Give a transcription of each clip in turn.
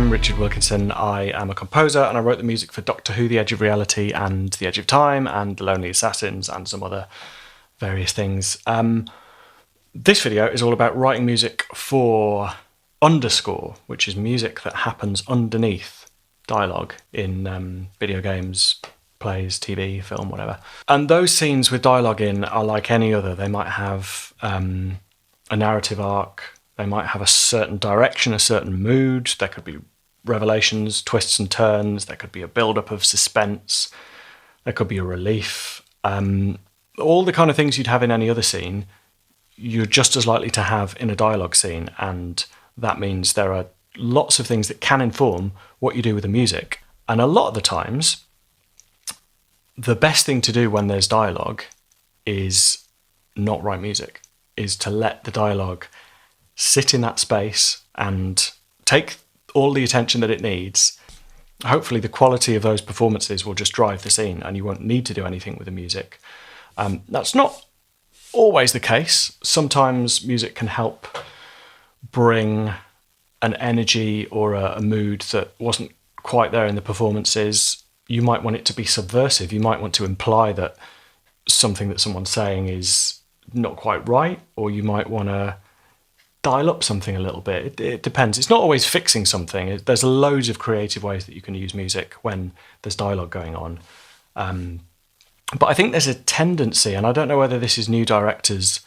I'm Richard Wilkinson. I am a composer and I wrote the music for Doctor Who, The Edge of Reality and The Edge of Time and The Lonely Assassins and some other various things. This video is all about writing music for underscore, which is music that happens underneath dialogue in video games, plays, TV, film, whatever. And those scenes with dialogue in are like any other. They might have a narrative arc. They might have a certain direction, a certain mood. There could be revelations, twists and turns. There could be a build-up of suspense. There could be a relief. All the kind of things you'd have in any other scene, you're just as likely to have in a dialogue scene. And that means there are lots of things that can inform what you do with the music. And a lot of the times, the best thing to do when there's dialogue is not write music, is to let the dialogue sit in that space and take all the attention that it needs. Hopefully the quality of those performances will just drive the scene and you won't need to do anything with the music. That's not always the case. Sometimes music can help bring an energy or a mood that wasn't quite there in the performances. You might want it to be subversive. You might want to imply that something that someone's saying is not quite right, or you might want to dial up something a little bit. It depends. It's not always fixing something. There's loads of creative ways that you can use music when there's dialogue going on. But I think there's a tendency, and I don't know whether this is new directors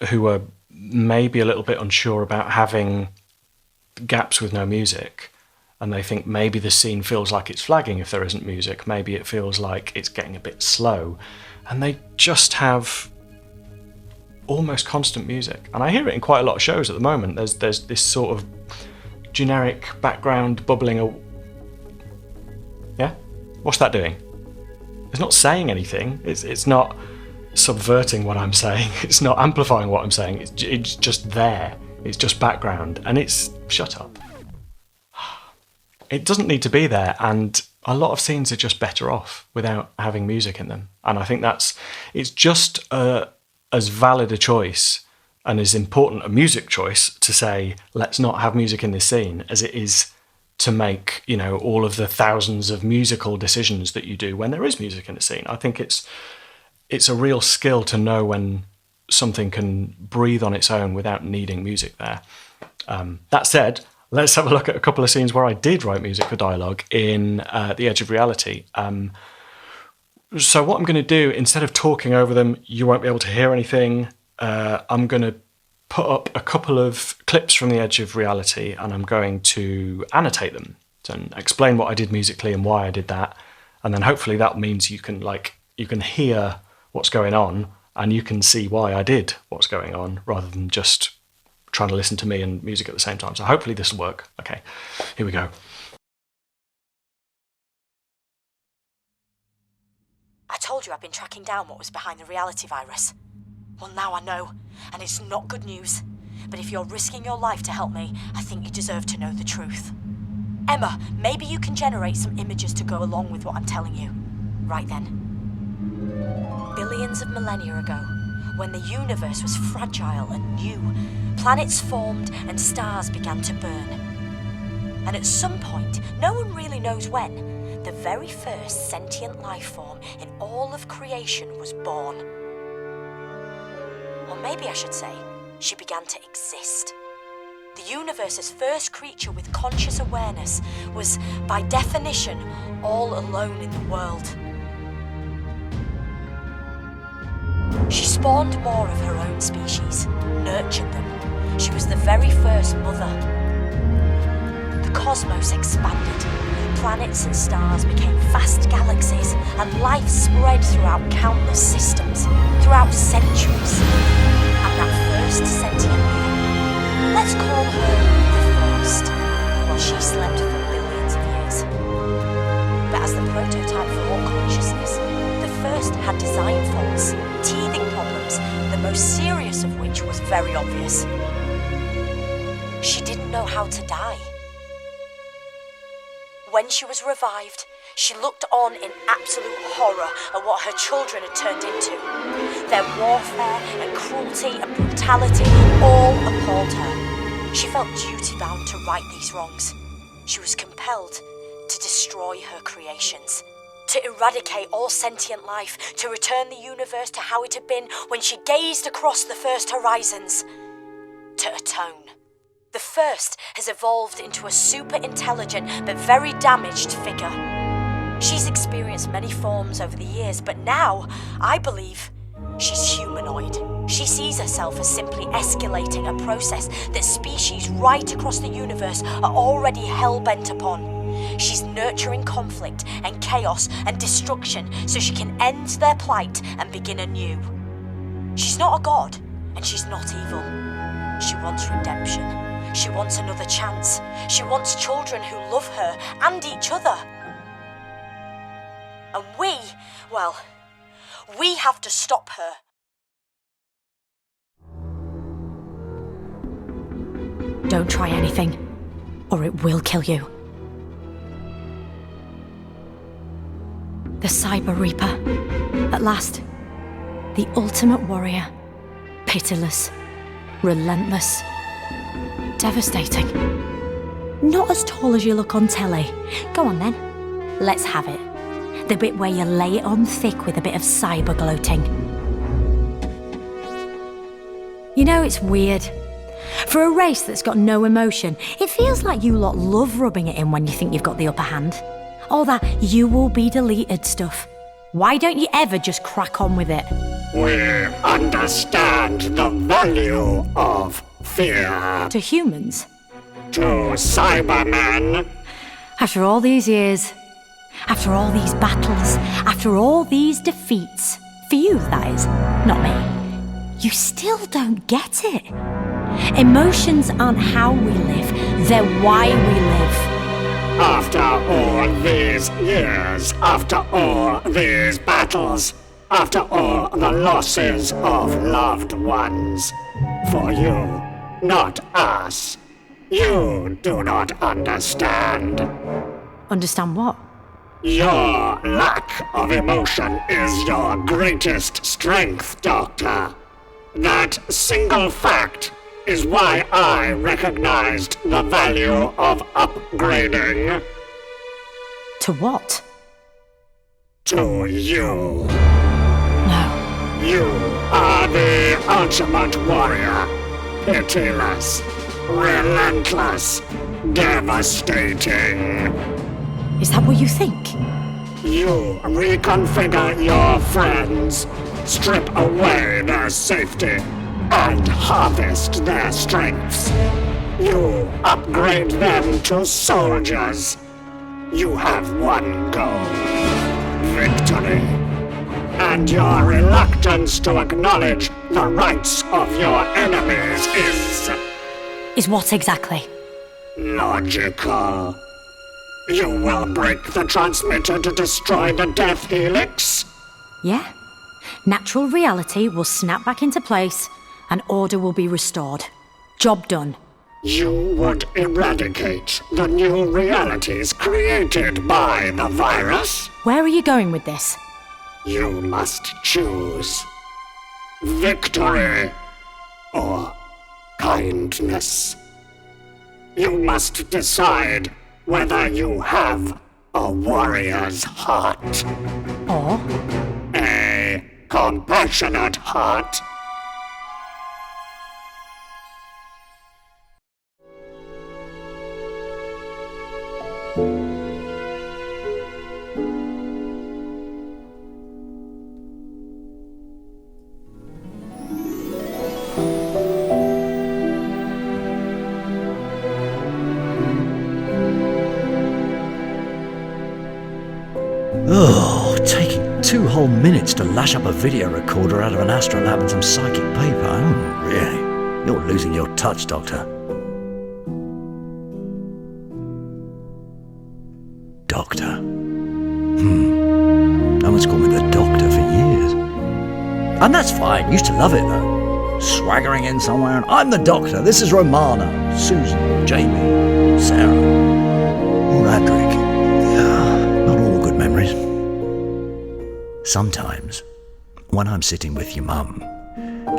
who are maybe a little bit unsure about having gaps with no music, and they think maybe the scene feels like it's flagging if there isn't music. Maybe it feels like it's getting a bit slow, and they just have almost constant music. And I hear it in quite a lot of shows at the moment. There's this sort of generic background bubbling. Yeah? What's that doing? It's not saying anything. It's not subverting what I'm saying. It's not amplifying what I'm saying. It's just there. It's just background. And it's... Shut up. It doesn't need to be there. And a lot of scenes are just better off without having music in them. And I think it's just as valid a choice and as important a music choice to say, let's not have music in this scene, as it is to make, all of the thousands of musical decisions that you do when there is music in a scene. I think it's a real skill to know when something can breathe on its own without needing music there. That said, let's have a look at a couple of scenes where I did write music for dialogue in The Edge of Reality. So what I'm going to do, instead of talking over them, you won't be able to hear anything. I'm going to put up a couple of clips from The Edge of Reality and I'm going to annotate them and explain what I did musically and why I did that. And then hopefully that means you can hear what's going on and you can see why I did what's going on rather than just trying to listen to me and music at the same time. So hopefully this will work. Okay, here we go. I told you I've been tracking down what was behind the reality virus. Well, now I know, and it's not good news. But if you're risking your life to help me, I think you deserve to know the truth. Emma, maybe you can generate some images to go along with what I'm telling you. Right then. Billions of millennia ago, when the universe was fragile and new, planets formed and stars began to burn. And at some point, no one really knows when, the very first sentient life form in all of creation was born. Or maybe I should say, she began to exist. The universe's first creature with conscious awareness was, by definition, all alone in the world. She spawned more of her own species, nurtured them. She was the very first mother. The cosmos expanded. Planets and stars became vast galaxies, and life spread throughout countless systems, throughout centuries. And that first sentient being, let's call her the first, while she slept for billions of years. But as the prototype for all consciousness, the first had design faults, teething problems, the most serious of which was very obvious. She didn't know how to die. When she was revived, she looked on in absolute horror at what her children had turned into. Their warfare and cruelty and brutality all appalled her. She felt duty-bound to right these wrongs. she was compelled to destroy her creations, to eradicate all sentient life, to return the universe to how it had been when she gazed across the first horizons, to atone. The first has evolved into a super intelligent but very damaged figure. She's experienced many forms over the years, but now, I believe, she's humanoid. She sees herself as simply escalating a process that species right across the universe are already hell-bent upon. She's nurturing conflict and chaos and destruction so she can end their plight and begin anew. She's not a god, and she's not evil. She wants redemption. She wants another chance. She wants children who love her and each other. And we have to stop her. Don't try anything, or it will kill you. The Cyber Reaper. At last. The ultimate warrior. Pitiless. Relentless. Devastating. Not as tall as you look on telly. Go on then. Let's have it. The bit where you lay it on thick with a bit of cyber gloating. You know, it's weird. For a race that's got no emotion, it feels like you lot love rubbing it in when you think you've got the upper hand. All that you will be deleted stuff. Why don't you ever just crack on with it? We understand the value of fear. To humans? To Cybermen. After all these years, after all these battles, after all these defeats, for you, that is, not me, you still don't get it. Emotions aren't how we live, they're why we live. After all these years, after all these battles, after all the losses of loved ones, for you, not us, you do not understand. Understand what? Your lack of emotion is your greatest strength, Doctor. That single fact is why I recognized the value of upgrading. To what? To you. No. You are the ultimate warrior. Pitiless, relentless, devastating. Is that what you think? You reconfigure your friends, strip away their safety, and harvest their strengths. You upgrade them to soldiers. You have one goal: victory. And your reluctance to acknowledge the rights of your enemies Is what exactly? Logical. You will break the transmitter to destroy the death helix? Yeah. Natural reality will snap back into place and order will be restored. Job done. You would eradicate the new realities created by the virus? Where are you going with this? You must choose victory or kindness. You must decide whether you have a warrior's heart. Or? A compassionate heart. Oh, taking 2 whole minutes to lash up a video recorder out of an astrolab and some psychic paper. Oh, really? You're losing your touch, Doctor. Doctor. No one's called me the Doctor for years. And that's fine, used to love it though. Swaggering in somewhere and I'm the Doctor, this is Romana, Susan, Jamie, Sarah, or Adric. Not all good memories. Sometimes, when I'm sitting with your mum,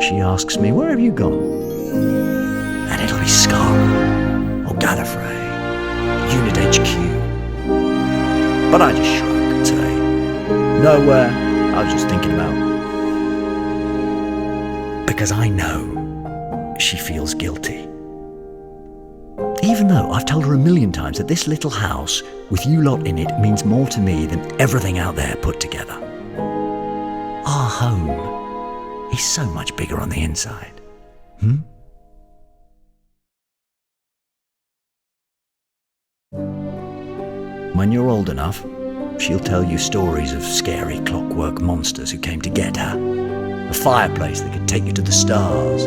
she asks me, where have you gone? And it'll be Skara, or Gallifrey, Unit HQ. But I just shrug and say, nowhere, I was just thinking about. Because I know she feels guilty. Even though I've told her a million times that this little house with you lot in it means more to me than everything out there put together. Our home is so much bigger on the inside. When you're old enough, she'll tell you stories of scary clockwork monsters who came to get her. A fireplace that could take you to the stars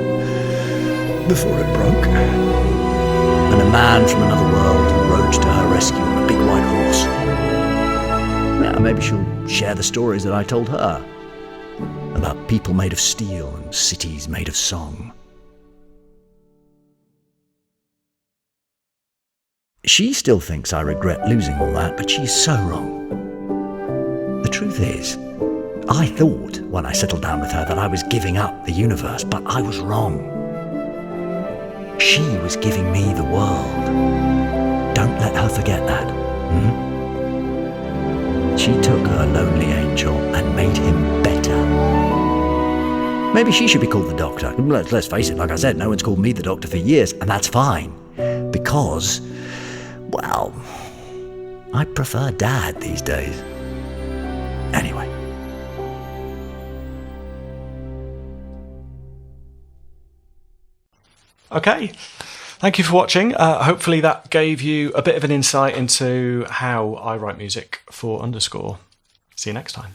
before it broke. And a man from another world who rode to her rescue on a big white horse. Yeah, maybe she'll share the stories that I told her. About people made of steel and cities made of song. She still thinks I regret losing all that, but she's so wrong. The truth is, I thought when I settled down with her that I was giving up the universe, but I was wrong. She was giving me the world. Don't let her forget that. She took her lonely angel and made him better. Maybe she should be called the Doctor. Let's face it, like I said, no one's called me the Doctor for years, and that's fine. Because, well, I prefer Dad these days. Anyway. Okay, thank you for watching. Hopefully that gave you a bit of an insight into how I write music for Underscore. See you next time.